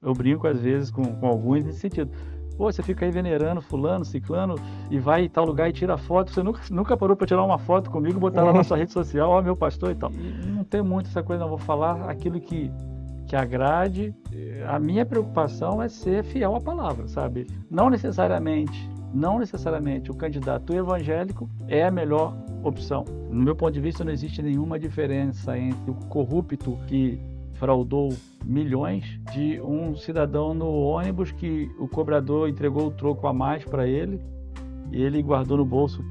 Eu brinco às vezes com alguns nesse sentido. Pô, você fica aí venerando fulano, ciclano, e vai em tal lugar e tira foto, você nunca parou para tirar uma foto comigo e botar lá na sua rede social, ó, meu pastor e tal. E não tem muito essa coisa, não, vou falar aquilo que agrade. A minha preocupação é ser fiel à palavra, sabe? Não necessariamente o candidato evangélico é a melhor opção. No meu ponto de vista, não existe nenhuma diferença entre o corrupto que fraudou milhões de um cidadão no ônibus que o cobrador entregou o troco a mais para ele e ele guardou no bolso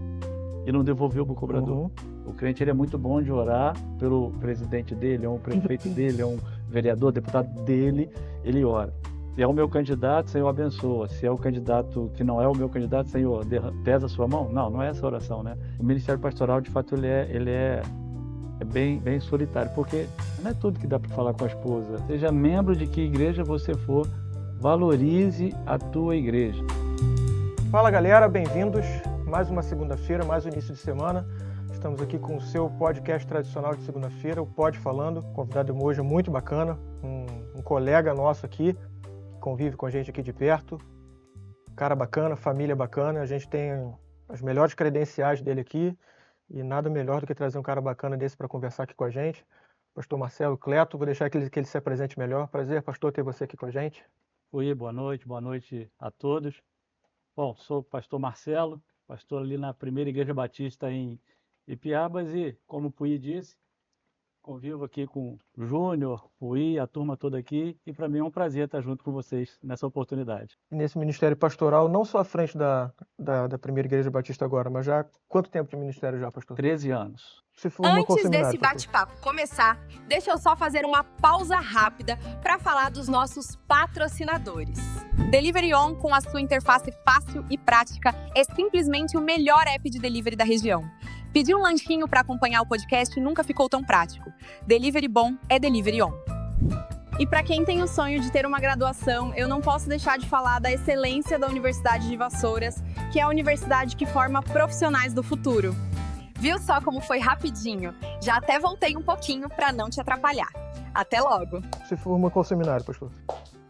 e não devolveu para o cobrador. O crente ele é muito bom de orar pelo presidente dele, é um prefeito dele, é um vereador, deputado dele, ele ora. Se é o meu candidato, Senhor, abençoa. Se é o candidato que não é o meu candidato, Senhor, pesa a sua mão? Não é essa oração, né? O ministério pastoral, de fato, ele é bem solitário, porque não é tudo que dá para falar com a esposa. Seja membro de que igreja você for, valorize a tua igreja. Fala galera, bem-vindos. Mais uma segunda-feira, mais um início de semana. Estamos aqui com o seu podcast tradicional de segunda-feira, o Pod Falando. Convidado hoje muito bacana, um colega nosso aqui, que convive com a gente aqui de perto. Cara bacana, família bacana. A gente tem as melhores credenciais dele aqui. E nada melhor do que trazer um cara bacana desse para conversar aqui com a gente. Pastor Marcelo Cleto, vou deixar que ele se apresente melhor. Prazer, pastor, ter você aqui com a gente. Oi, boa noite a todos. Bom, sou o pastor Marcelo, pastor ali na Primeira Igreja Batista em Ipiabas e, como o Puí disse, convivo aqui com o Júnior, Puí, a turma toda aqui, e para mim é um prazer estar junto com vocês nessa oportunidade. Nesse ministério pastoral, não só à frente da Primeira Igreja Batista agora, mas já quanto tempo de ministério já, pastor? 13 anos. Antes desse bate-papo começar, deixa eu só fazer uma pausa rápida para falar dos nossos patrocinadores. Delivery On, com a sua interface fácil e prática, é simplesmente o melhor app de delivery da região. Pedir um lanchinho para acompanhar o podcast nunca ficou tão prático. Delivery bom é Delivery On. E para quem tem o sonho de ter uma graduação, eu não posso deixar de falar da excelência da Universidade de Vassouras, que é a universidade que forma profissionais do futuro. Viu só como foi rapidinho? Já até voltei um pouquinho para não te atrapalhar. Até logo! Você formou qual seminário, pastor?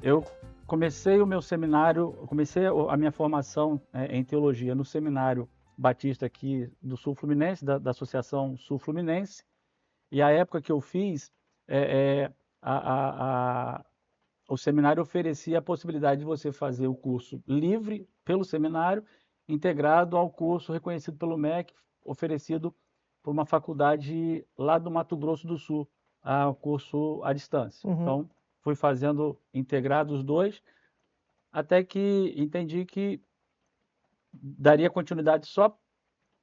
Eu comecei o meu seminário, comecei a minha formação em teologia no Seminário Batista aqui do Sul Fluminense, da Associação Sul Fluminense, e a época que eu fiz, o seminário oferecia a possibilidade de você fazer o curso livre pelo seminário, integrado ao curso reconhecido pelo MEC, oferecido por uma faculdade lá do Mato Grosso do Sul, o curso à distância. Então, fui fazendo integrado os dois, até que entendi que daria continuidade só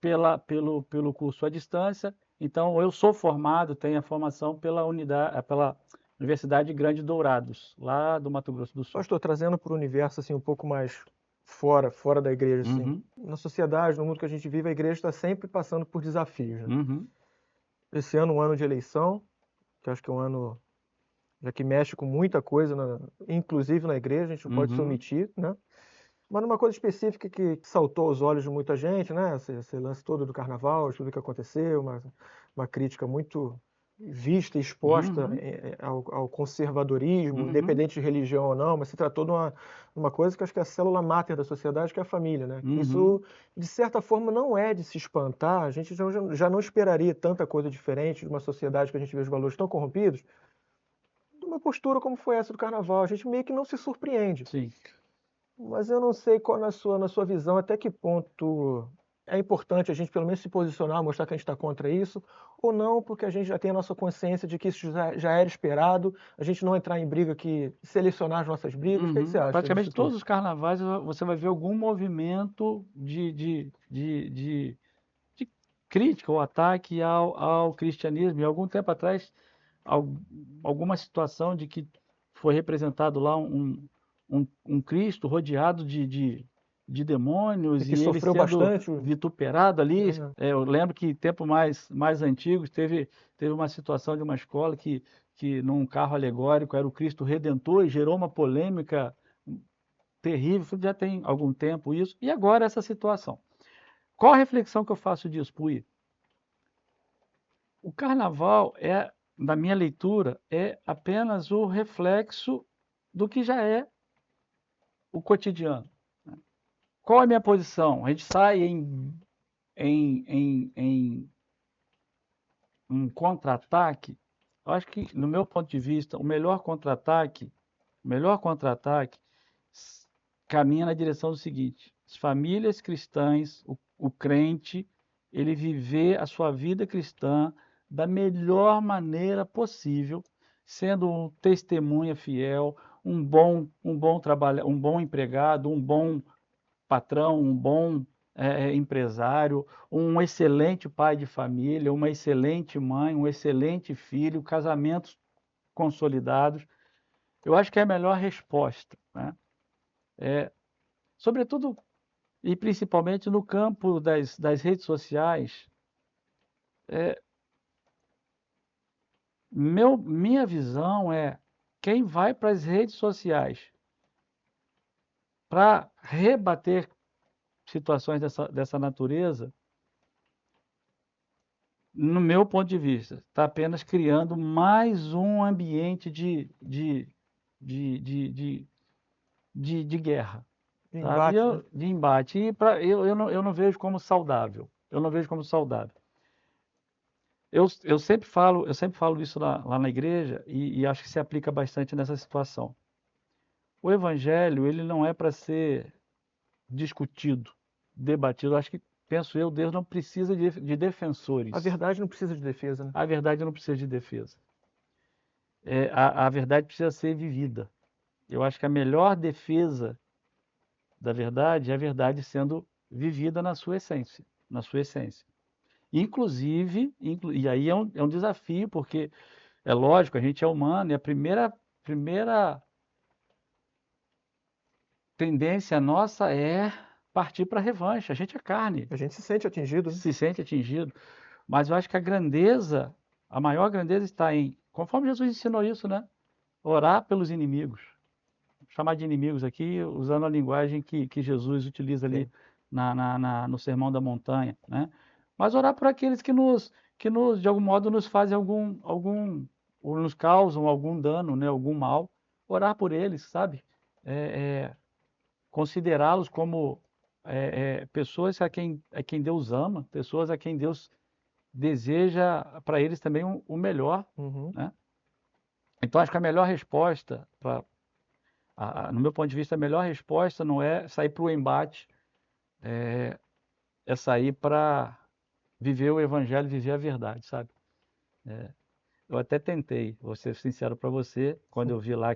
pelo curso à distância. Então, eu sou formado, tenho a formação pela Universidade Grande Dourados, lá do Mato Grosso do Sul. Só estou trazendo para o universo assim, um pouco mais fora da igreja. Assim. Na sociedade, no mundo que a gente vive, a igreja está sempre passando por desafios. Né? Esse ano, um ano de eleição, que acho que é um ano já que mexe com muita coisa, inclusive na igreja, a gente não pode se omitir, né? Mas numa coisa específica que saltou aos olhos de muita gente, né? Esse lance todo do carnaval, tudo que aconteceu, uma crítica muito vista e exposta ao conservadorismo, independente de religião ou não, mas se tratou de uma coisa que acho que é a célula máter da sociedade, que é a família, né? Isso, de certa forma, não é de se espantar, a gente já não esperaria tanta coisa diferente de uma sociedade que a gente vê os valores tão corrompidos, de uma postura como foi essa do carnaval. A gente meio que não se surpreende. Sim. Mas eu não sei qual na sua visão, até que ponto é importante a gente pelo menos se posicionar, mostrar que a gente está contra isso, ou não, porque a gente já tem a nossa consciência de que isso já era esperado, a gente não entrar em briga, selecionar as nossas brigas. O que você acha? Praticamente todos os carnavais você vai ver algum movimento de crítica ou ataque ao cristianismo. E algum tempo atrás, alguma situação de que foi representado lá um Cristo rodeado de demônios e ele sofreu sendo bastante vituperado ali. Eu lembro que tempos mais antigos teve uma situação de uma escola que num carro alegórico era o Cristo Redentor e gerou uma polêmica terrível. Já tem algum tempo isso. E agora essa situação. Qual a reflexão que eu faço disso, Puí? O carnaval na minha leitura, é apenas o reflexo do que já é o cotidiano. Qual é a minha posição? A gente sai em um contra-ataque. Eu acho que, no meu ponto de vista, o melhor contra-ataque caminha na direção do seguinte: as famílias cristãs, o crente, ele viver a sua vida cristã da melhor maneira possível, sendo um testemunha fiel, um bom trabalhador, um bom empregado, um bom patrão, um bom empresário, um excelente pai de família, uma excelente mãe, um excelente filho, casamentos consolidados. Eu acho que é a melhor resposta, né? Sobretudo e principalmente no campo das redes sociais. Minha visão é: quem vai para as redes sociais para rebater situações dessa natureza, no meu ponto de vista, está apenas criando mais um ambiente de guerra, De sabe? embate, né? De embate. E eu não vejo como saudável. Eu não vejo como saudável. Eu sempre falo isso lá na igreja e acho que se aplica bastante nessa situação. O evangelho, ele não é para ser discutido, debatido. Penso eu, Deus não precisa de defensores. A verdade não precisa de defesa, né? A verdade não precisa de defesa. A verdade precisa ser vivida. Eu acho que a melhor defesa da verdade é a verdade sendo vivida na sua essência. Na sua essência. Inclusive, e aí é um desafio, porque é lógico, a gente é humano, e a primeira tendência nossa é partir para a revanche. A gente é carne. A gente se sente atingido, né? Se sente atingido. Mas eu acho que a maior grandeza está em, conforme Jesus ensinou isso, né? Orar pelos inimigos. Chamar de inimigos aqui, usando a linguagem que Jesus utiliza ali no Sermão da Montanha, né? Mas orar por aqueles que de algum modo, nos fazem ou nos causam algum dano, né? Algum mal. Orar por eles, sabe? Considerá-los como pessoas a quem Deus ama, pessoas a quem Deus deseja para eles também o melhor, né? Então, acho que a melhor resposta, no meu ponto de vista, a melhor resposta não é sair para o embate, é sair para viver o evangelho, viver a verdade, sabe? Eu até tentei, vou ser sincero para você, quando eu vi lá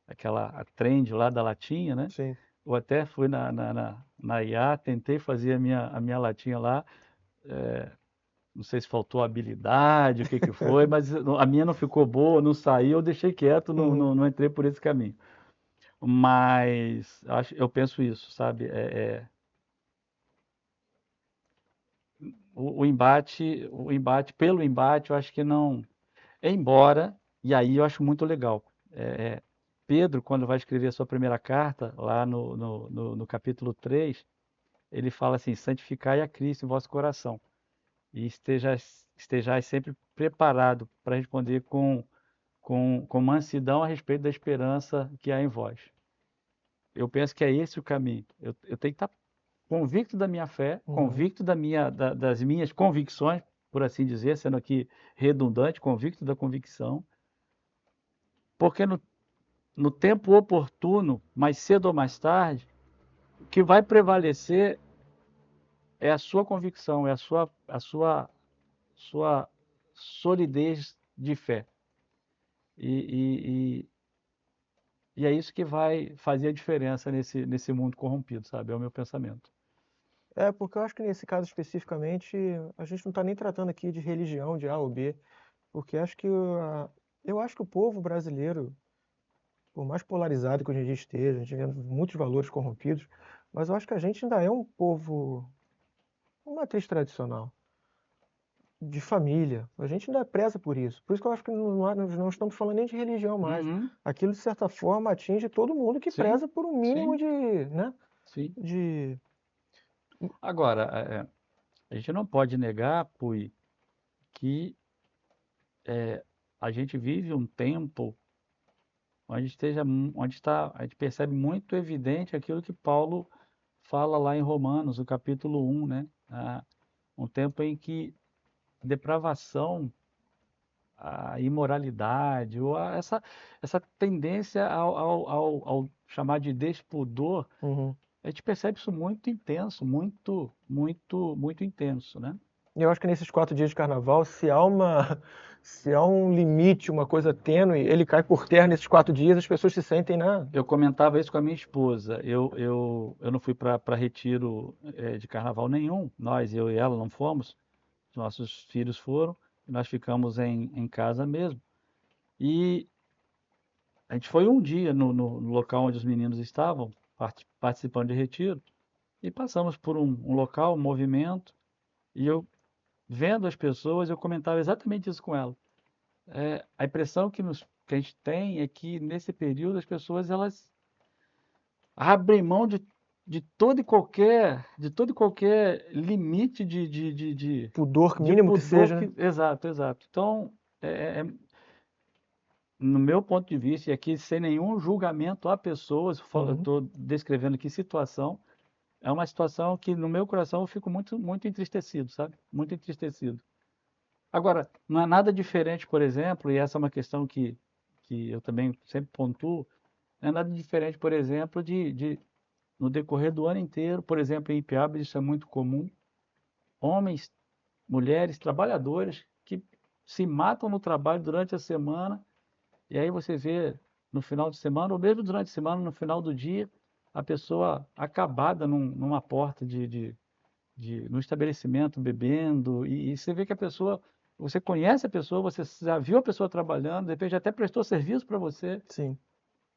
aquela trend lá da latinha, né? Sim. Eu até fui na IA, tentei fazer a minha latinha lá, não sei se faltou habilidade, o que foi, mas a minha não ficou boa, não saiu, eu deixei quieto, não entrei por esse caminho. Mas eu penso isso, sabe? O embate, pelo embate, eu acho que não. Embora, e aí eu acho muito legal. Pedro, quando vai escrever a sua primeira carta, lá no capítulo 3, ele fala assim: santificai a Cristo em vosso coração e estejais sempre preparado para responder com mansidão a respeito da esperança que há em vós. Eu penso que é esse o caminho. Eu tenho que estar convicto da minha fé, convicto das minhas convicções, por assim dizer, sendo aqui redundante, convicto da convicção, porque no tempo oportuno, mais cedo ou mais tarde, o que vai prevalecer é a sua convicção, é a sua solidez de fé. E é isso que vai fazer a diferença nesse mundo corrompido, sabe? É o meu pensamento. Porque eu acho que nesse caso especificamente, a gente não está nem tratando aqui de religião, de A ou B, porque eu acho que o povo brasileiro, por mais polarizado que hoje em dia esteja, a gente vê muitos valores corrompidos, mas eu acho que a gente ainda é um povo, uma matriz tradicional, de família. A gente ainda preza por isso. Por isso que eu acho que nós não estamos falando nem de religião mais. Aquilo, de certa forma, atinge todo mundo que preza por um mínimo de, né? Sim. De... Agora, a gente não pode negar, Pui, que a gente vive um tempo a gente percebe muito evidente aquilo que Paulo fala lá em Romanos, o capítulo 1, né? Um tempo em que depravação, a imoralidade, ou essa tendência ao chamar de despudor, a gente percebe isso muito intenso, muito intenso, né? E eu acho que nesses 4 dias de carnaval, se há um limite, uma coisa tênue, ele cai por terra nesses 4 dias, as pessoas se sentem Eu comentava isso com a minha esposa. Eu não fui para retiro de carnaval nenhum. Eu e ela não fomos. Nossos filhos foram. Nós ficamos em casa mesmo. E a gente foi um dia no local onde os meninos estavam, participando de retiro. E passamos por um local, um movimento. E eu, vendo as pessoas, eu comentava exatamente isso com ela. A impressão que a gente tem é que nesse período as pessoas elas abrem mão de todo e qualquer limite de pudor mínimo que seja, né? Exato. Então, no meu ponto de vista, e aqui sem nenhum julgamento a pessoas, eu estou descrevendo que situação, é uma situação que no meu coração eu fico muito entristecido, sabe? Muito entristecido. Agora, não é nada diferente, por exemplo, e essa é uma questão que eu também sempre pontuo, não é nada diferente, por exemplo, no decorrer do ano inteiro, por exemplo, em Ipiaba, isso é muito comum, homens, mulheres, trabalhadores que se matam no trabalho durante a semana, e aí você vê no final de semana, ou mesmo durante a semana, no final do dia, a pessoa acabada numa porta no estabelecimento, bebendo, e você vê que a pessoa, você conhece a pessoa, você já viu a pessoa trabalhando, de repente até prestou serviço para você. Sim.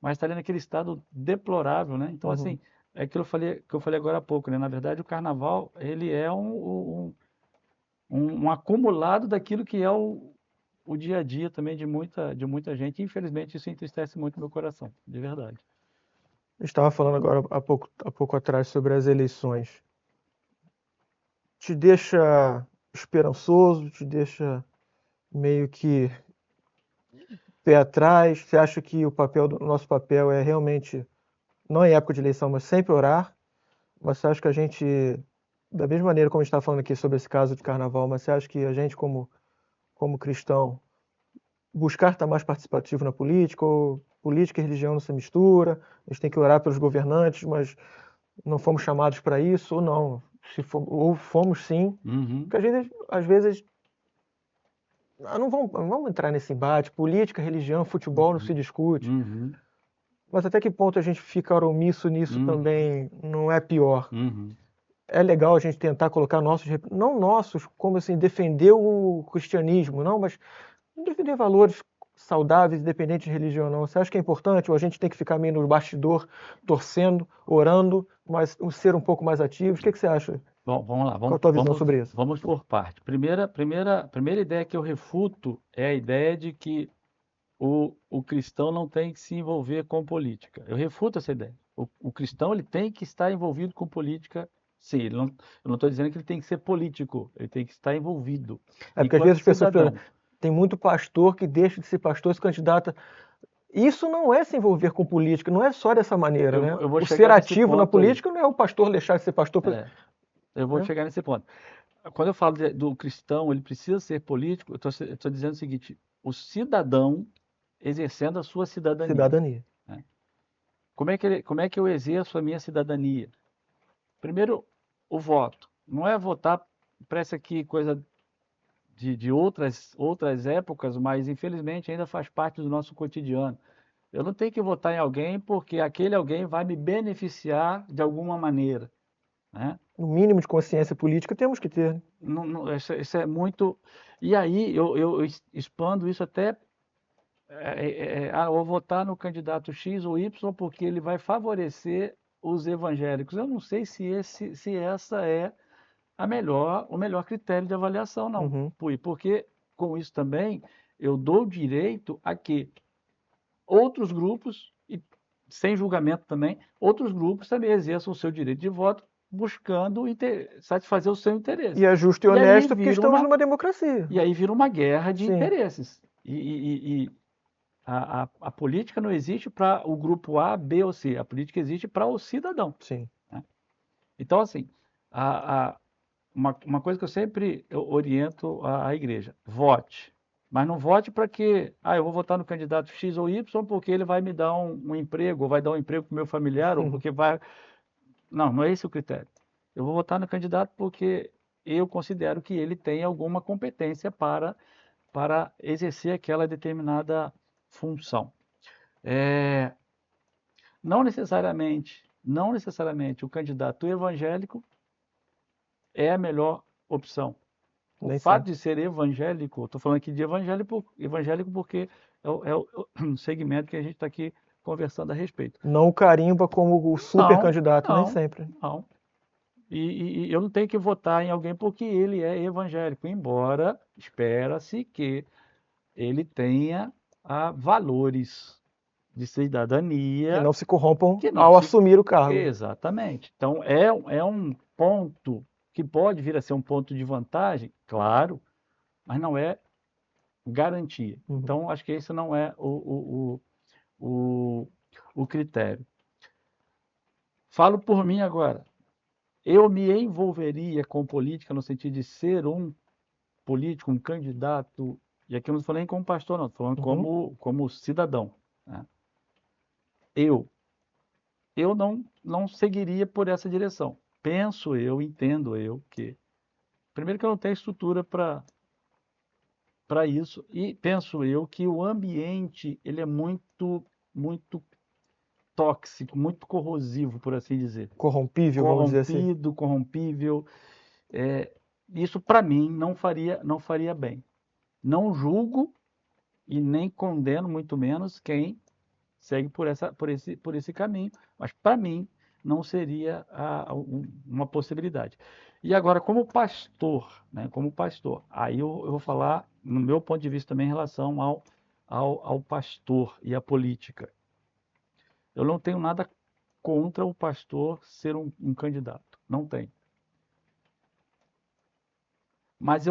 Mas está ali naquele estado deplorável, né? Então, assim, é aquilo que eu falei agora há pouco, né? Na verdade, o carnaval, ele é um acumulado daquilo que é o dia a dia também de muita gente. Infelizmente, isso entristece muito meu coração, de verdade. Eu estava falando agora há pouco atrás sobre as eleições. Te deixa esperançoso, te deixa meio que pé atrás? Você acha que o nosso papel é realmente, não em época de eleição, mas sempre orar? Você acha que a gente, da mesma maneira como a gente está falando aqui sobre esse caso de carnaval, mas você acha que a gente como cristão buscar estar mais participativo na política, ou política e religião não se mistura, a gente tem que orar pelos governantes, mas não fomos chamados para isso, ou não? Ou fomos sim, porque a gente, às vezes, não vamos entrar nesse embate, política, religião, futebol não se discute, mas até que ponto a gente fica omisso nisso também não é pior? É legal a gente tentar colocar não nossos, como assim, defender o cristianismo, não, mas defender valores saudáveis, independente de religião ou não. Você acha que é importante, ou a gente tem que ficar meio no bastidor, torcendo, orando, mas ser um pouco mais ativos? O que você acha? Bom, vamos lá. Qual a tua visão sobre isso? Vamos por parte. Primeira ideia que eu refuto é a ideia de que o cristão não tem que se envolver com política. Eu refuto essa ideia. O cristão ele tem que estar envolvido com política, sim. Eu não estou dizendo que ele tem que ser político, ele tem que estar envolvido. Porque às vezes as pessoas falam, tem muito pastor que deixa de ser pastor e se candidata. Isso não é se envolver com política, não é só dessa maneira, né? O ser ativo na política não é o pastor deixar de ser pastor. Eu vou chegar nesse ponto. Quando eu falo do cristão, ele precisa ser político, eu estou dizendo o seguinte, o cidadão exercendo a sua cidadania. Né? Como é que eu exerço a minha cidadania? Primeiro, o voto. Não é votar, parece aqui coisa de outras épocas, mas infelizmente ainda faz parte do nosso cotidiano. Eu não tenho que votar em alguém porque aquele alguém vai me beneficiar de alguma maneira. Né? O mínimo de consciência política temos que ter. Isso é muito... E aí eu expando isso até... eu vou votar no candidato X ou Y porque ele vai favorecer os evangélicos. Eu não sei se essa é o melhor critério de avaliação, não. Porque com isso também eu dou direito a que outros grupos, e sem julgamento também, outros grupos também exerçam o seu direito de voto buscando satisfazer o seu interesse. E é justo e honesto porque estamos numa democracia. E aí vira uma guerra de interesses. E a política não existe para o grupo A, B ou C. A política existe para o cidadão. Sim. Né? Então, assim, uma coisa que eu sempre oriento a igreja: vote. Mas não vote para que, eu vou votar no candidato X ou Y porque ele vai me dar um emprego, ou vai dar um emprego para o meu familiar, ou porque vai... Não é esse o critério. Eu vou votar no candidato porque eu considero que ele tem alguma competência para exercer aquela determinada função. Não necessariamente o candidato evangélico é a melhor opção. O fato de ser evangélico, estou falando aqui de evangélico porque é o segmento que a gente está aqui conversando a respeito. Não o carimba como o super candidato, nem sempre. Não. E eu não tenho que votar em alguém porque ele é evangélico, embora espera-se que ele tenha valores de cidadania. Que não se corrompam ao assumir o cargo. Exatamente. Então, é um ponto que pode vir a ser um ponto de vantagem, claro, mas não é garantia. Então, acho que esse não é o critério. Falo por mim agora. Eu me envolveria com política no sentido de ser um político, um candidato, e aqui eu não estou falando nem como pastor, não, estou falando como cidadão. Né? Eu não seguiria por essa direção. Entendo eu que... Primeiro que eu não tenho estrutura para isso, e penso eu que o ambiente ele é muito tóxico, muito corrosivo, por assim dizer. Corrompível, vamos dizer assim. Corrompível. Isso, para mim, não faria bem. Não julgo e nem condeno, muito menos, quem segue por esse caminho. Mas, para mim, não seria uma possibilidade. E agora, como pastor, aí eu vou falar, no meu ponto de vista também, em relação ao pastor e à política. Eu não tenho nada contra o pastor ser um candidato. Não tenho. Mas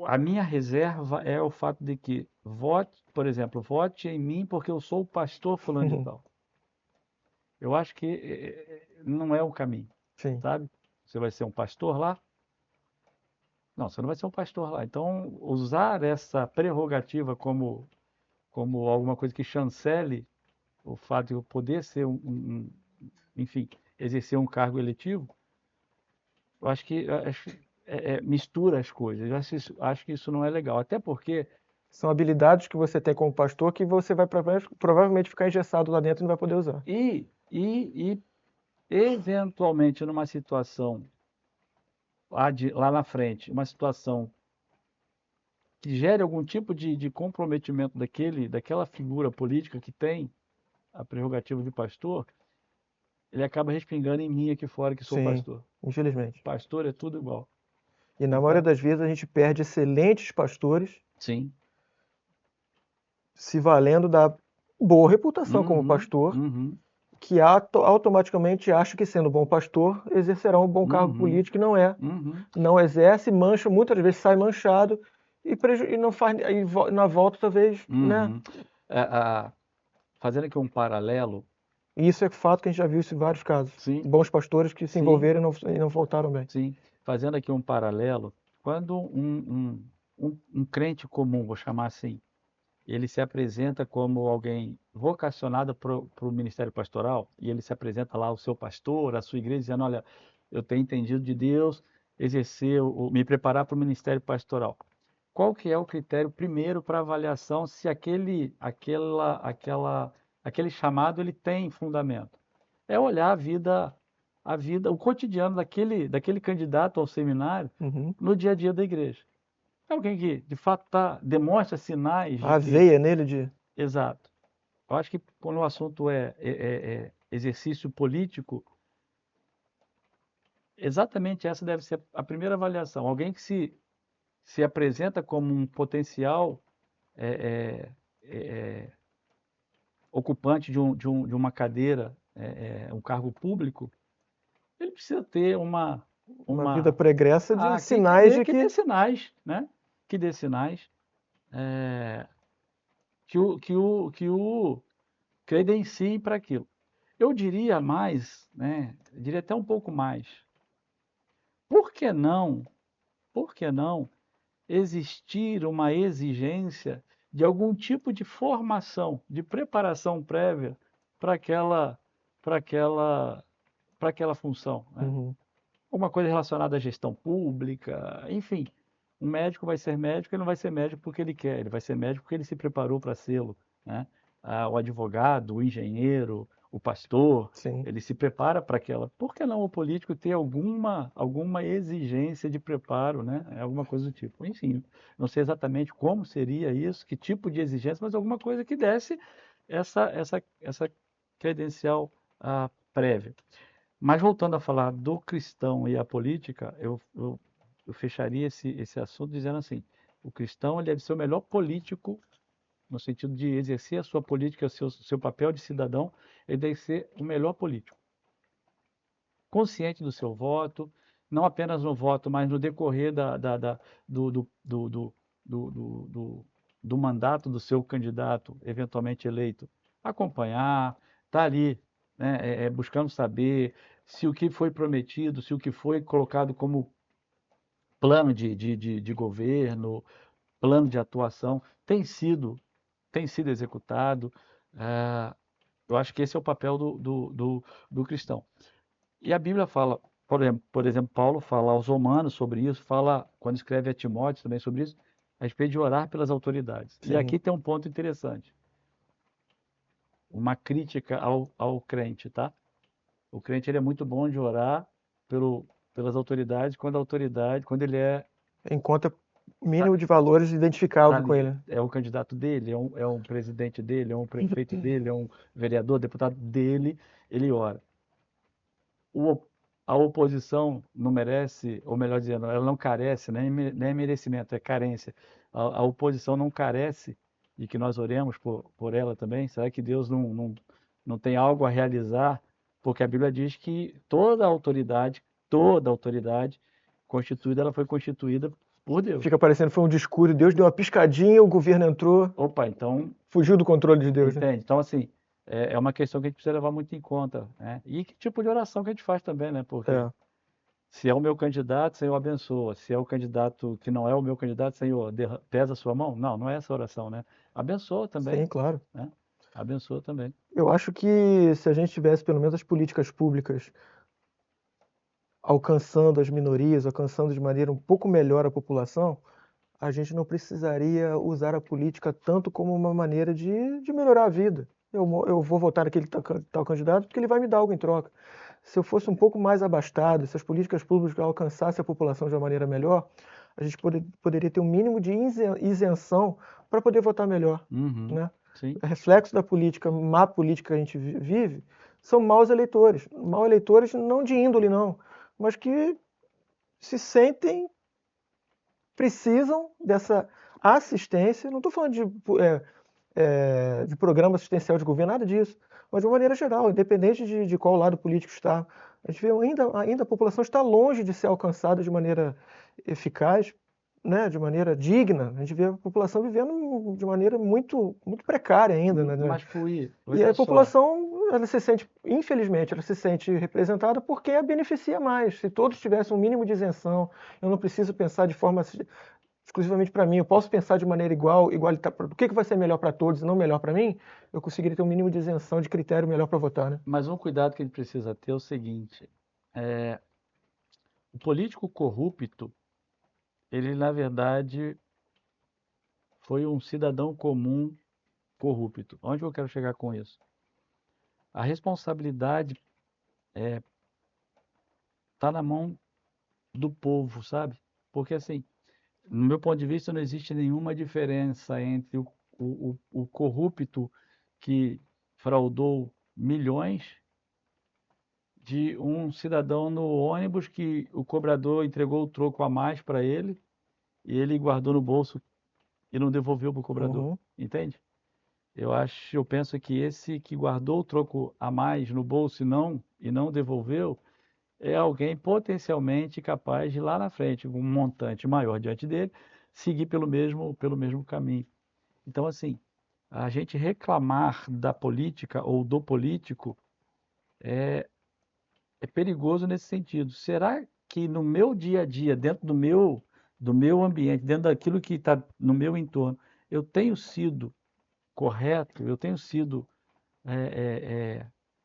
a minha reserva é o fato de que vote em mim porque eu sou o pastor fulano de tal. Eu acho que não é o caminho. Sim. Sabe? Você vai ser um pastor lá? Não, você não vai ser um pastor lá. Então, usar essa prerrogativa como alguma coisa que chancele o fato de eu poder ser enfim, exercer um cargo eletivo, eu acho que mistura as coisas. Eu acho que isso não é legal. Até porque... São habilidades que você tem como pastor que você vai provavelmente ficar engessado lá dentro e não vai poder usar. E eventualmente, numa situação lá na frente, uma situação que gere algum tipo de comprometimento daquela figura política que tem a prerrogativa de pastor, ele acaba respingando em mim aqui fora, que sou pastor. Infelizmente. Pastor é tudo igual. E na maioria das vezes a gente perde excelentes pastores. Sim. Se valendo da boa reputação como pastor, que automaticamente acha que, sendo bom pastor, exercerá um bom cargo político, e não é. Não exerce, mancha, muitas vezes sai manchado e não faz, aí na volta talvez, né? Fazendo aqui um paralelo. Isso é fato que a gente já viu isso em vários casos. Sim. Bons pastores que se envolveram e não voltaram bem. Sim. Fazendo aqui um paralelo, quando um crente comum, vou chamar assim, ele se apresenta como alguém vocacionado para o ministério pastoral, e ele se apresenta lá, o seu pastor, a sua igreja, dizendo: olha, eu tenho entendido de Deus, me preparar para o ministério pastoral. Qual que é o critério primeiro para avaliação se aquele chamado ele tem fundamento? É olhar a vida, o cotidiano daquele candidato ao seminário no dia a dia da igreja. É alguém que, de fato, demonstra sinais... A veia nele de... Exato. Eu acho que quando o assunto é exercício político, exatamente essa deve ser a primeira avaliação. Alguém que se apresenta como um potencial ocupante de uma cadeira, um cargo público, ele precisa ter uma vida pregressa de sinais de que... dê sinais, né? Que dê sinais que o credenciem para aquilo. Eu diria mais, né? Eu diria até um pouco mais. Por que não existir uma exigência de algum tipo de formação, de preparação prévia para aquela, para aquela, para aquela função, né? Uhum. Alguma coisa relacionada à gestão pública, enfim. Um médico vai ser médico, ele não vai ser médico porque ele quer, ele vai ser médico porque ele se preparou para sê-lo, né? O advogado, o engenheiro, o pastor, Sim. ele se prepara para aquela. Por que não o político ter alguma exigência de preparo, né? Alguma coisa do tipo. Enfim, não sei exatamente como seria isso, que tipo de exigência, mas alguma coisa que desse essa credencial prévia. Mas voltando a falar do cristão e a política, eu fecharia esse assunto dizendo assim: o cristão ele deve ser o melhor político, no sentido de exercer a sua política, o seu papel de cidadão, ele deve ser o melhor político. Consciente do seu voto, não apenas no voto, mas no decorrer do mandato do seu candidato, eventualmente eleito. Acompanhar, estar ali, né, buscando saber se o que foi prometido, se o que foi colocado como plano de governo, plano de atuação, tem sido executado. Eu acho que esse é o papel do cristão. E a Bíblia fala, por exemplo, Paulo fala aos Romanos sobre isso, fala, quando escreve a Timóteo também sobre isso, a respeito de orar pelas autoridades. Sim. E aqui tem um ponto interessante. Uma crítica ao crente, tá? O crente ele é muito bom de orar pelas autoridades, quando ele Encontra mínimo de valores identificável tá com ali, ele. é o candidato dele, é um presidente dele, é um prefeito dele, é um vereador, deputado dele, ele ora. A oposição não merece, ou melhor dizendo, ela não carece, nem é merecimento, é carência. A oposição não carece de que nós oremos por ela também. Será que Deus não tem algo a realizar? Porque a Bíblia diz que toda autoridade constituída, ela foi constituída por Deus. Fica parecendo que foi um descuido, Deus deu uma piscadinha, o governo entrou. Opa, então. Fugiu do controle de Deus, Entende? né? Então, assim, é uma questão que a gente precisa levar muito em conta, né? E que tipo de oração que a gente faz também, né? Porque se é o meu candidato, Senhor, abençoa. Se é o candidato que não é o meu candidato, Senhor, pesa a sua mão. Não é essa oração, né? Abençoa também. Sim, claro. Né? Abençoa também. Eu acho que se a gente tivesse pelo menos as políticas públicas alcançando as minorias, alcançando de maneira um pouco melhor a população, a gente não precisaria usar a política tanto como uma maneira de melhorar a vida. Eu vou votar naquele tal candidato porque ele vai me dar algo em troca. Se eu fosse um pouco mais abastado, se as políticas públicas alcançassem a população de uma maneira melhor, a gente poderia ter um mínimo de isenção para poder votar melhor. Né? Sim. O reflexo da má política que a gente vive, são maus eleitores. Maus eleitores não de índole, não, mas que se sentem, precisam dessa assistência. Não estou falando de programa assistencial de governo, nada disso, mas de uma maneira geral, independente de qual lado político está. A gente vê ainda a população está longe de ser alcançada de maneira eficaz, né, de maneira digna. A gente vê a população vivendo de maneira muito, muito precária ainda. Né? Mas e a população, ela se sente, infelizmente, ela se sente representada porque a beneficia mais. Se todos tivessem um mínimo de isenção, eu não preciso pensar de forma exclusivamente para mim, eu posso pensar de maneira igualitária, o que vai ser melhor para todos e não melhor para mim, eu conseguiria ter um mínimo de isenção de critério melhor para votar, né? Mas um cuidado que a gente precisa ter é o seguinte, o político corrupto, ele na verdade foi um cidadão comum corrupto. Onde eu quero chegar com isso? A responsabilidade está na mão do povo, sabe? Porque assim, no meu ponto de vista, não existe nenhuma diferença entre o corrupto que fraudou milhões de um cidadão no ônibus que o cobrador entregou o troco a mais para ele e ele guardou no bolso e não devolveu para o cobrador. Entende? Eu penso que esse que guardou o troco a mais no bolso e não devolveu é alguém potencialmente capaz de lá na frente, com um montante maior diante dele, seguir pelo mesmo caminho. Então, assim, a gente reclamar da política ou do político é perigoso nesse sentido. Será que no meu dia a dia, dentro do meu ambiente, dentro daquilo que está no meu entorno, eu tenho sido correto, eu tenho sido,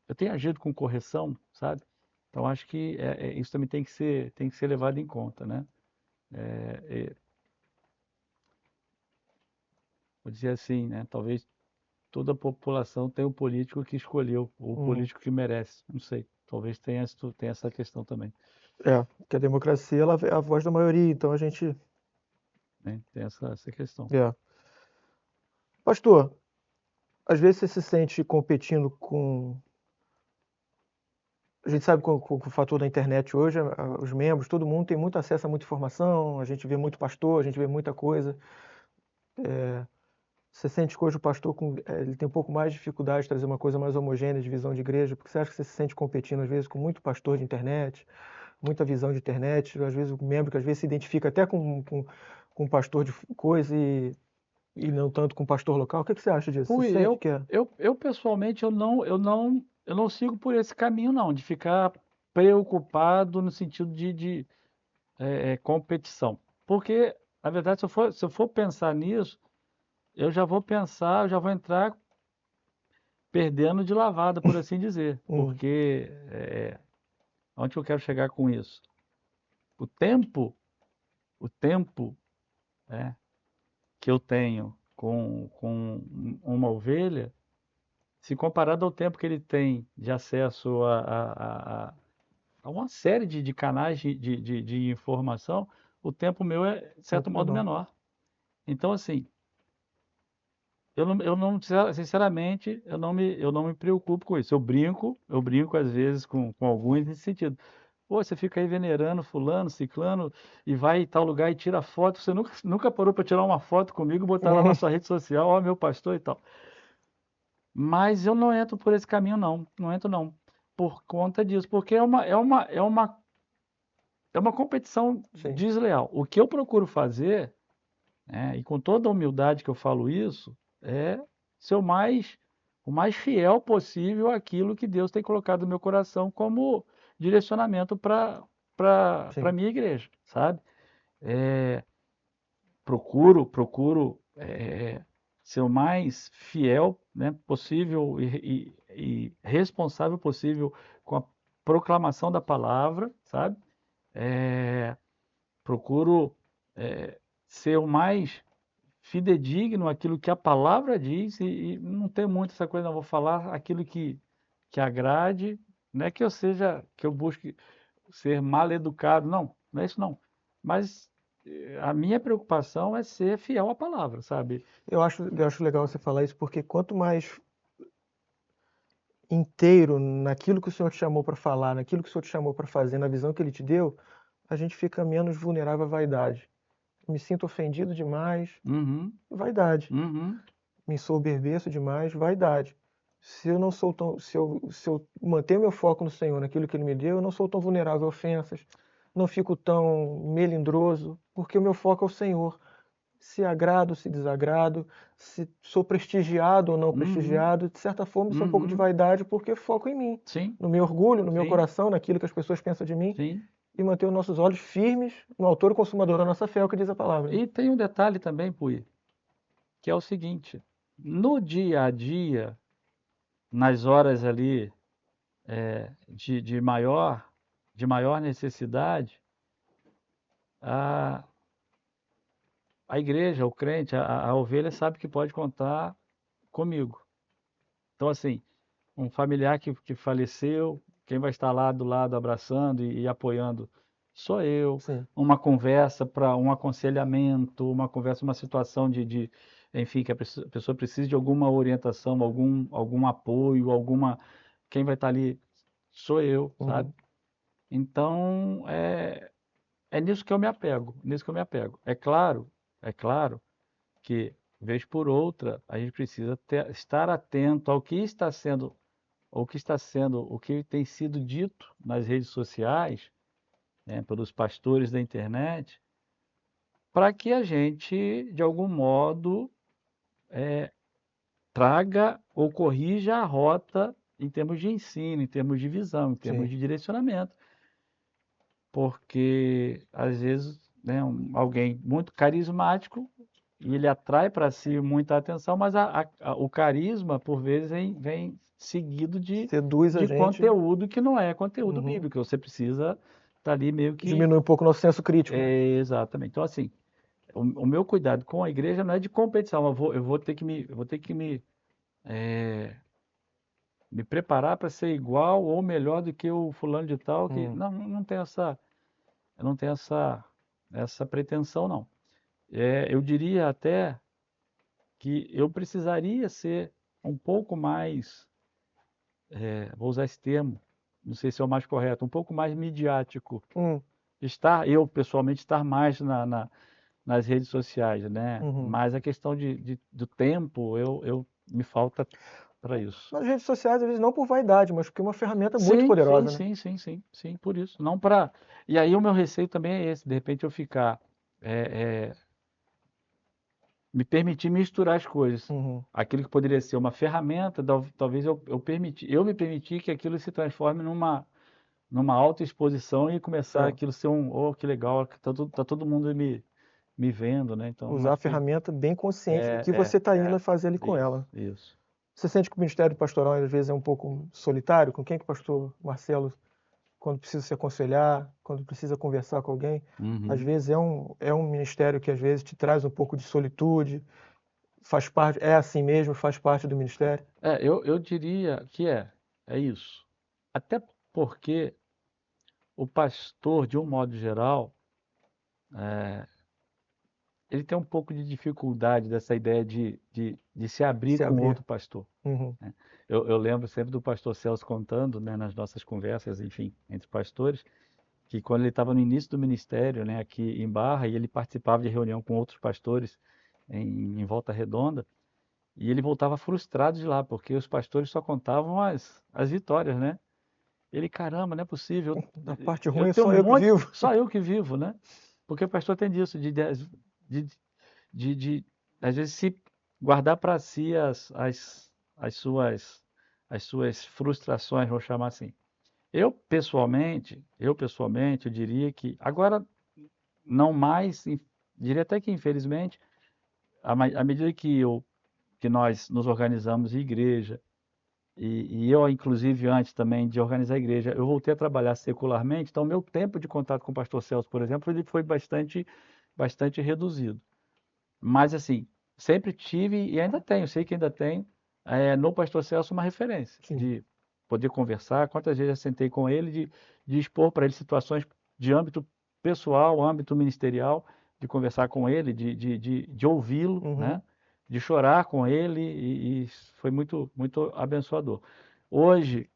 eu tenho agido com correção, sabe? Então acho que isso também tem que ser levado em conta, né? Vou dizer assim, né? Talvez toda a população tenha o político que escolheu, ou o político que merece, não sei. Talvez tenha essa questão também. Que a democracia ela é a voz da maioria, então a gente... Né? Tem essa questão. Pastor, às vezes você se sente competindo com... A gente sabe com o fator da internet hoje, os membros, todo mundo tem muito acesso a muita informação, a gente vê muito pastor, a gente vê muita coisa. Você sente que hoje o pastor ele tem um pouco mais de dificuldade de trazer uma coisa mais homogênea de visão de igreja, porque você acha que você se sente competindo às vezes com muito pastor de internet, muita visão de internet, às vezes o membro que às vezes se identifica até com um pastor de coisa e não tanto com o pastor local. O que você acha disso? Você sente que eu pessoalmente eu não sigo por esse caminho não, de ficar preocupado no sentido de competição. Porque, na verdade, se eu for pensar nisso, eu já vou entrar perdendo de lavada, por assim dizer. Porque onde eu quero chegar com isso? O tempo que eu tenho com uma ovelha, se comparado ao tempo que ele tem de acesso a uma série de canais de informação, o tempo meu é, de certo modo, menor. Então, assim, sinceramente, eu não me preocupo com isso. Eu brinco às vezes com alguns nesse sentido. Pô, você fica aí venerando fulano, ciclano, e vai em tal lugar e tira foto. Você nunca parou para tirar uma foto comigo e botar lá na sua rede social, ó, meu pastor e tal. Mas eu não entro por esse caminho, não. Não entro, não. Por conta disso. Porque é uma competição desleal. O que eu procuro fazer, e com toda a humildade que eu falo isso, é ser o mais fiel possível àquilo que Deus tem colocado no meu coração como direcionamento para a minha igreja, sabe? Procuro ser o mais fiel, né, possível e responsável possível com a proclamação da palavra, sabe? Procuro ser o mais fidedigno àquilo que a palavra diz e não ter muito essa coisa, não vou falar aquilo que agrade, não é que eu busque ser mal educado, não é isso não. Mas a minha preocupação é ser fiel à palavra, sabe? Eu acho legal você falar isso, porque quanto mais inteiro naquilo que o Senhor te chamou para falar, naquilo que o Senhor te chamou para fazer, na visão que Ele te deu, a gente fica menos vulnerável à vaidade. Me sinto ofendido demais, vaidade. Me ensoberbeço demais, vaidade. Se eu manter meu foco no Senhor, naquilo que Ele me deu, eu não sou tão vulnerável a ofensas, não fico tão melindroso, porque o meu foco é o Senhor. Se agrado, se desagrado, se sou prestigiado ou não prestigiado, de certa forma isso é um pouco de vaidade, porque foco em mim, no meu orgulho, no meu coração, naquilo que as pessoas pensam de mim, e manter os nossos olhos firmes no autor e consumador da nossa fé, é o que diz a palavra. E tem um detalhe também, Pui, que é o seguinte: no dia a dia, nas horas ali de maior necessidade, a igreja, o crente, a ovelha sabe que pode contar comigo. Então, assim, um familiar que faleceu, quem vai estar lá do lado abraçando e apoiando sou eu. Uma conversa para um aconselhamento, uma conversa, uma situação enfim, que a pessoa precisa de alguma orientação, algum apoio, quem vai estar ali sou eu, sabe? Então, é nisso que eu me apego, É claro que, vez por outra, a gente precisa estar atento ao que está sendo, o que tem sido dito nas redes sociais, né, pelos pastores da internet, para que a gente, de algum modo, traga ou corrija a rota em termos de ensino, em termos de visão, em termos de direcionamento. Porque, às vezes, né, alguém muito carismático, e ele atrai para si muita atenção, mas o carisma, por vezes, vem seguido de conteúdo que não é conteúdo bíblico. Você precisa estar ali meio que... Diminui um pouco o nosso senso crítico. Exatamente. Então, assim, o meu cuidado com a igreja não é de competição. Eu vou ter que me preparar para ser igual ou melhor do que o fulano de tal. Que não tem eu não tenho essa pretensão, não. Eu diria até que eu precisaria ser um pouco mais, vou usar esse termo, não sei se é o mais correto, um pouco mais midiático. Eu, pessoalmente, estar mais nas redes sociais, né? Mas a questão do tempo, me falta para isso. Nas redes sociais, às vezes, não por vaidade, mas porque é uma ferramenta muito poderosa, né? Sim, por isso. Não para... E aí o meu receio também é esse, de repente eu ficar... me permitir misturar as coisas. Aquilo que poderia ser uma ferramenta, talvez eu me permitir que aquilo se transforme numa autoexposição e começar aquilo ser que legal, que tá todo mundo me vendo, né? Então, usar a ferramenta bem consciente do que você está indo fazer ali com ela. Isso. Você sente que o ministério pastoral, às vezes, é um pouco solitário? Com quem que o pastor Marcelo, quando precisa se aconselhar, quando precisa conversar com alguém, às vezes é um ministério que, às vezes, te traz um pouco de solitude, faz parte, é assim mesmo, faz parte do ministério? Eu diria que é isso. Até porque o pastor, de um modo geral, ele tem um pouco de dificuldade dessa ideia de se abrir com outro pastor. Né? Eu lembro sempre do pastor Celso contando, né, nas nossas conversas, enfim, entre pastores, que quando ele estava no início do ministério, né, aqui em Barra, e ele participava de reunião com outros pastores em Volta Redonda, e ele voltava frustrado de lá, porque os pastores só contavam as vitórias, né? Ele, caramba, não é possível. A parte ruim é só eu que vivo. Só eu que vivo, né? Porque o pastor tem disso, de às vezes se guardar para si as suas frustrações, vou chamar assim. Eu pessoalmente, eu diria que agora não mais, diria até que infelizmente, à medida que nós nos organizamos em igreja, e eu, inclusive, antes também de organizar a igreja, eu voltei a trabalhar secularmente, então meu tempo de contato com o pastor Celso, por exemplo, ele foi bastante reduzido. Mas, assim, sempre tive, e ainda tenho, sei que ainda tenho, no pastor Celso uma referência, de poder conversar. Quantas vezes eu sentei com ele, de expor para ele situações de âmbito pessoal, âmbito ministerial, de conversar com ele, de ouvi-lo, né? De chorar com ele, e foi muito, muito abençoador. Hoje,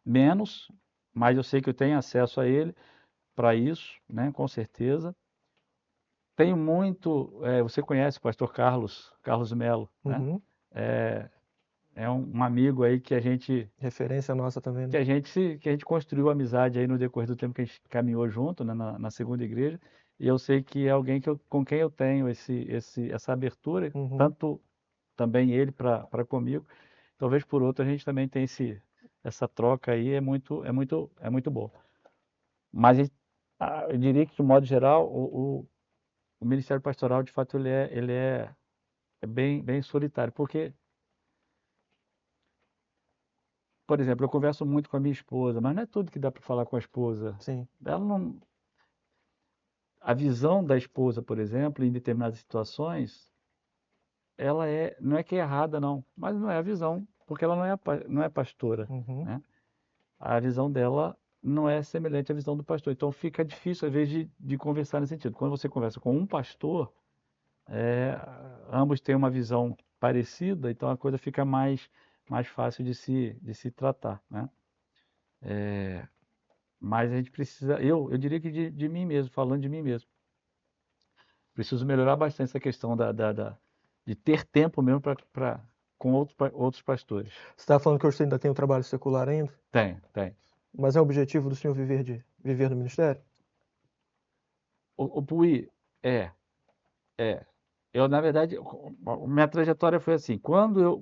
menos, mas eu sei que eu tenho acesso a ele para isso, né? Com certeza. Tenho muito, você conhece o pastor Carlos Melo, né? É um amigo aí que a gente... Referência nossa também, né? Que a gente construiu amizade aí no decorrer do tempo que a gente caminhou junto, né, na segunda igreja. E eu sei que é alguém com quem eu tenho essa abertura, tanto também ele para comigo. Talvez por outro a gente também tem essa troca aí, é muito boa. Mas eu diria que, de modo geral, o ministério pastoral, de fato, ele é bem solitário, porque, por exemplo, eu converso muito com a minha esposa, mas não é tudo que dá para falar com a esposa. Sim. Ela não... A visão da esposa, por exemplo, em determinadas situações, ela não é que é errada, não, mas não é a visão, porque ela não é pastora, né? A visão dela não é semelhante à visão do pastor. Então fica difícil, às vezes, de conversar nesse sentido. Quando você conversa com um pastor, ambos têm uma visão parecida, então a coisa fica mais fácil de se tratar, né? Mas a gente precisa, eu diria que de mim mesmo, falando de mim mesmo, preciso melhorar bastante essa questão de ter tempo mesmo com outros pastores. Você estava falando que você ainda tem um trabalho secular ainda? Tem. Mas é o objetivo do senhor viver do ministério? O Puí, na verdade, minha trajetória foi assim, quando eu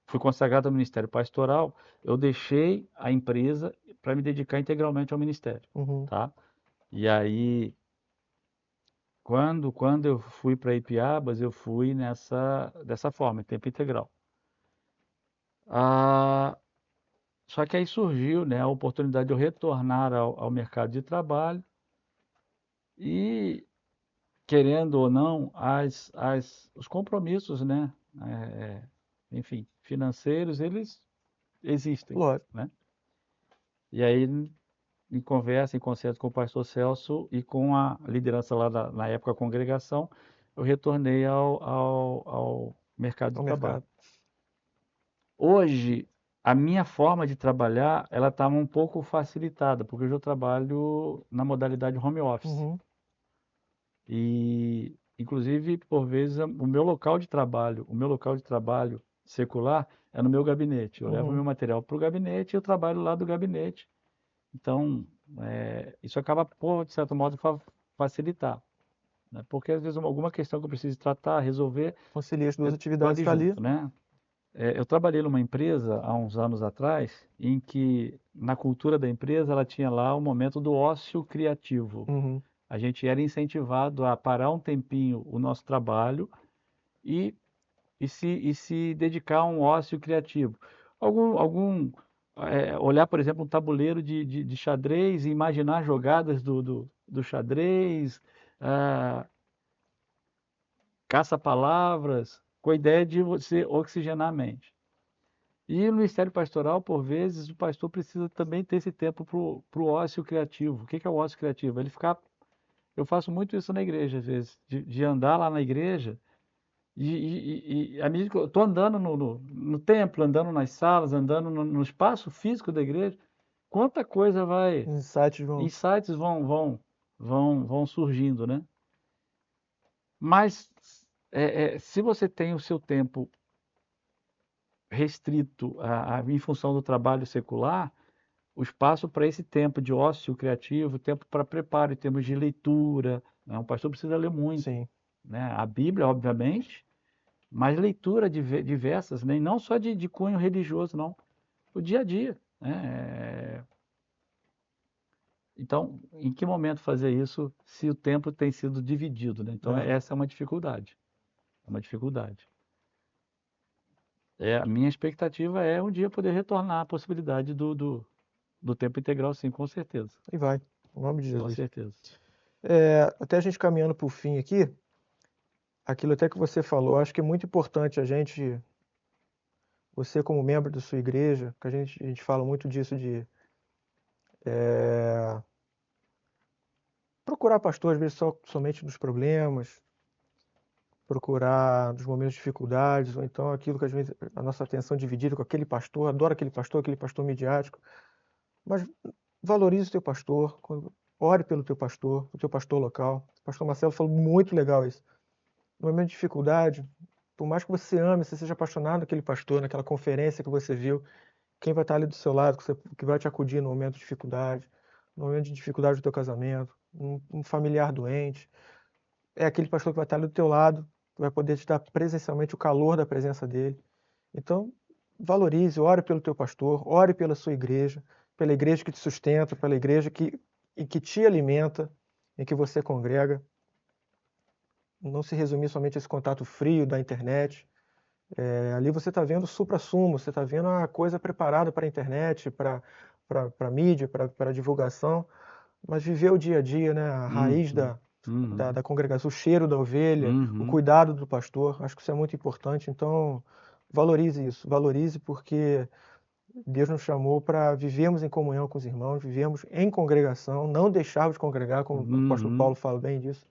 fui consagrado ao Ministério Pastoral, eu deixei a empresa para me dedicar integralmente ao ministério, tá? E aí, quando eu fui para Ipiabas, eu fui dessa forma, em tempo integral. Só que aí surgiu, né, a oportunidade de eu retornar ao mercado de trabalho e, querendo ou não, os compromissos, né, enfim, financeiros, eles existem, Lógico. né? E aí, em conversa, em concerto com o pastor Celso e com a liderança lá na época, a congregação, eu retornei ao mercado de trabalho. Hoje, a minha forma de trabalhar, ela está um pouco facilitada, porque hoje eu trabalho na modalidade home office. E, inclusive, por vezes, o meu local de trabalho secular é no meu gabinete. Eu levo o meu material para o gabinete e eu trabalho lá do gabinete. Então, isso acaba, de certo modo, facilitar, né? Porque, às vezes, alguma questão que eu preciso tratar, resolver... Concilia as duas atividades, está ali. Né? Eu trabalhei numa empresa há uns anos atrás, em que na cultura da empresa ela tinha lá o momento do ócio criativo. A gente era incentivado a parar um tempinho o nosso trabalho e se dedicar a um ócio criativo. Olhar, por exemplo, um tabuleiro de xadrez e imaginar jogadas do xadrez, caça-palavras, com a ideia de você oxigenar a mente. E no ministério pastoral, por vezes, o pastor precisa também ter esse tempo para o ócio criativo. O que é o ócio criativo? Eu faço muito isso na igreja, às vezes, de andar lá na igreja e à medida que eu estou andando no templo, andando nas salas, andando no espaço físico da igreja, quanta coisa insights vão surgindo, né? Mas se você tem o seu tempo restrito em função do trabalho secular, o espaço para esse tempo de ócio criativo, tempo para preparo em termos de leitura, né? Um pastor precisa ler muito, sim, né? A Bíblia, obviamente, mas leitura diversas, né? E não só de cunho religioso, não. O dia a dia, né? Então, em que momento fazer isso se o tempo tem sido dividido, né? Então, essa é uma dificuldade. É uma dificuldade. A minha expectativa é um dia poder retornar à possibilidade do tempo integral, sim, com certeza. E vai, em nome de Jesus. Com certeza. Até a gente caminhando para o fim aqui, aquilo até que você falou, acho que é muito importante você como membro da sua igreja, que a gente fala muito disso de procurar pastor, às vezes somente nos problemas, procurar nos momentos de dificuldades, ou então aquilo que às vezes a nossa atenção é dividida com aquele pastor, adoro aquele pastor midiático, mas valorize o teu pastor, ore pelo teu pastor, o teu pastor local. O pastor Marcelo falou muito legal isso. No momento de dificuldade, por mais que você ame, você seja apaixonado naquele pastor, naquela conferência que você viu, quem vai estar ali do seu lado, que vai te acudir no momento de dificuldade, no momento de dificuldade do teu casamento, um familiar doente, é aquele pastor que vai estar ali do teu lado, que vai poder te dar presencialmente o calor da presença dele. Então, valorize, ore pelo teu pastor, ore pela sua igreja, pela igreja que te sustenta, pela igreja que te alimenta, em que você congrega. Não se resumir somente a esse contato frio da internet. Ali você está vendo o supra-sumo, você está vendo a coisa preparada para a internet, para a mídia, para a divulgação, mas viver o dia a dia, né? A raiz da congregação, o cheiro da ovelha, o cuidado do pastor, acho que isso é muito importante. Então, valorize isso, valorize, porque Deus nos chamou para vivermos em comunhão com os irmãos, vivermos em congregação, não deixarmos de congregar, como o apóstolo Paulo fala bem disso.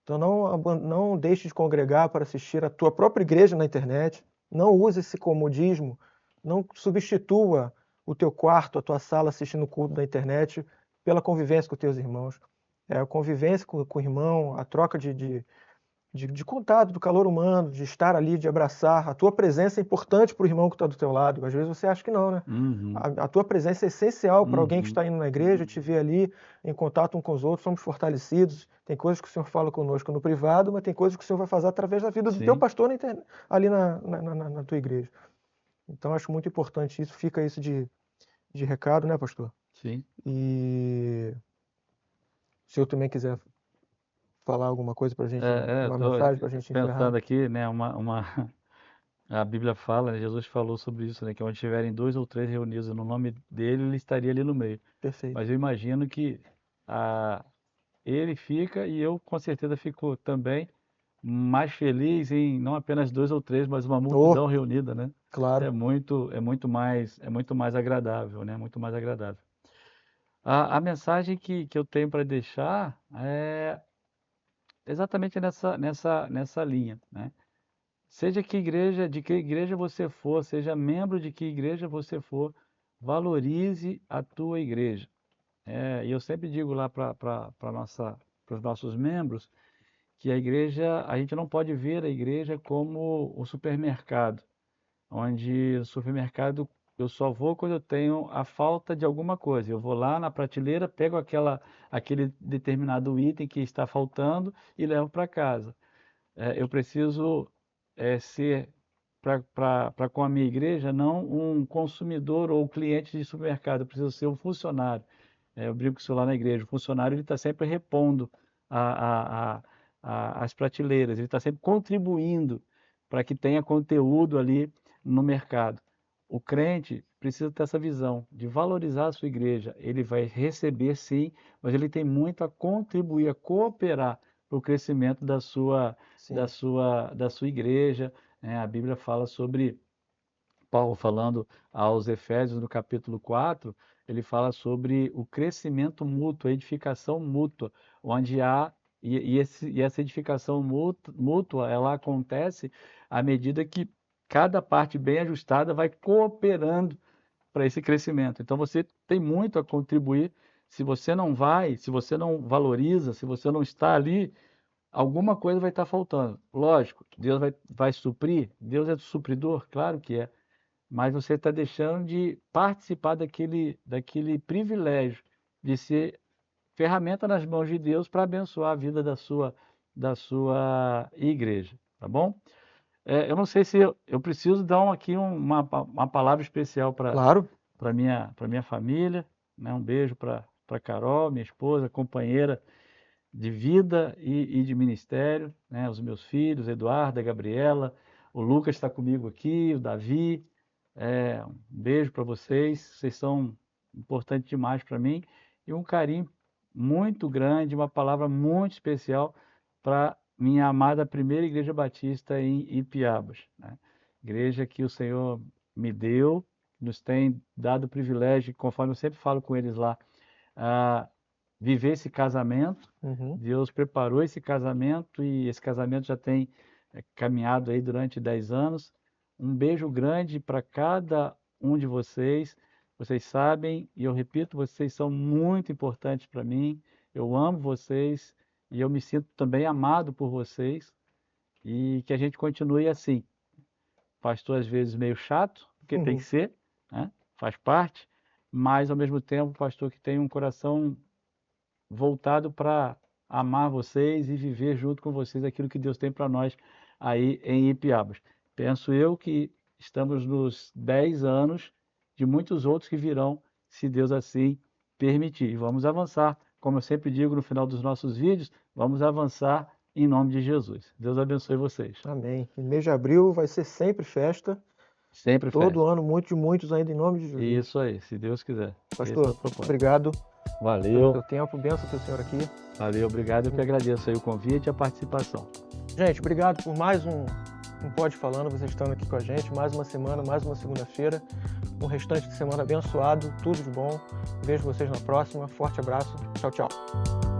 Então não deixe de congregar para assistir a tua própria igreja na internet, não use esse comodismo, não substitua o teu quarto, a tua sala assistindo o culto da internet pela convivência com os teus irmãos. A convivência com o irmão, a troca de de contato, do calor humano, de estar ali, de abraçar. A tua presença é importante para o irmão que está do teu lado. Às vezes você acha que não, né? A tua presença é essencial para alguém que está indo na igreja, te ver ali em contato uns com os outros, somos fortalecidos. Tem coisas que o Senhor fala conosco no privado, mas tem coisas que o Senhor vai fazer através da vida do teu pastor ali na tua igreja. Então, acho muito importante isso. Fica isso de recado, né, pastor? Sim. E se eu também quiser falar alguma coisa para a gente, uma mensagem para a gente encerrar. Pensando aqui, né, a Bíblia fala, né, Jesus falou sobre isso, né, que onde estiverem 2 ou 3 reunidos no nome dele, ele estaria ali no meio. Perfeito. Mas eu imagino que ele fica, e eu com certeza fico também mais feliz em não apenas 2 ou 3, mas uma multidão reunida, né? Claro. É muito mais agradável, né? Muito mais agradável. A mensagem que eu tenho para deixar é exatamente nessa linha, né? Seja de que igreja você for, seja membro de que igreja você for, valorize a tua igreja. E eu sempre digo lá para os nossos membros que a gente não pode ver a igreja como o supermercado, onde o supermercado eu só vou quando eu tenho a falta de alguma coisa. Eu vou lá na prateleira, pego aquele determinado item que está faltando e levo para casa. Eu preciso ser, para com a minha igreja, não um consumidor ou cliente de supermercado, eu preciso ser um funcionário. Eu brinco com isso lá na igreja. O funcionário ele está sempre repondo as prateleiras, ele está sempre contribuindo para que tenha conteúdo ali no mercado. O crente precisa ter essa visão de valorizar a sua igreja. Ele vai receber sim, mas ele tem muito a contribuir, a cooperar para o crescimento da sua igreja. A Bíblia fala sobre, Paulo falando aos Efésios no capítulo 4, ele fala sobre o crescimento mútuo, a edificação mútua, onde há, e essa edificação mútua, ela acontece à medida que cada parte bem ajustada vai cooperando para esse crescimento. Então você tem muito a contribuir. Se você não valoriza, se você não está ali, alguma coisa vai estar faltando. Lógico, Deus vai suprir, Deus é supridor, claro que é. Mas você está deixando de participar daquele privilégio de ser ferramenta nas mãos de Deus para abençoar a vida da sua igreja, tá bom? Eu não sei se eu preciso dar aqui uma palavra especial para minha família, né? Um beijo para Carol, minha esposa, companheira de vida e de ministério, né? Os meus filhos, Eduardo, a Gabriela, o Lucas está comigo aqui, o Davi. Um beijo para vocês são importantes demais para mim, e um carinho muito grande, uma palavra muito especial para minha amada primeira Igreja Batista em Ipiabas, né? Igreja que o Senhor me deu, nos tem dado o privilégio, conforme eu sempre falo com eles lá, viver esse casamento. Deus preparou esse casamento e esse casamento já tem caminhado aí durante 10 anos. Um beijo grande para cada um de vocês. Vocês sabem, e eu repito, vocês são muito importantes para mim. Eu amo vocês e eu me sinto também amado por vocês. E que a gente continue assim. Pastor às vezes meio chato, porque tem que ser, né? Faz parte, mas ao mesmo tempo pastor que tem um coração voltado para amar vocês e viver junto com vocês aquilo que Deus tem para nós aí em Ipiabas. Penso eu que estamos nos 10 anos de muitos outros que virão, se Deus assim permitir. Vamos avançar, como eu sempre digo no final dos nossos vídeos, vamos avançar em nome de Jesus. Deus abençoe vocês. Amém. E mês de abril vai ser sempre festa. Sempre festa. Todo ano, muitos ainda em nome de Jesus. Isso aí, se Deus quiser. Pastor, obrigado. Valeu. Pelo seu tempo, bênção para o senhor aqui. Valeu, obrigado. Eu que agradeço aí o convite e a participação. Gente, obrigado por mais um Pode Falando, vocês estando aqui com a gente. Mais uma semana, mais uma segunda-feira. Um restante de semana abençoado, tudo de bom. Vejo vocês na próxima. Forte abraço. Tchau, tchau.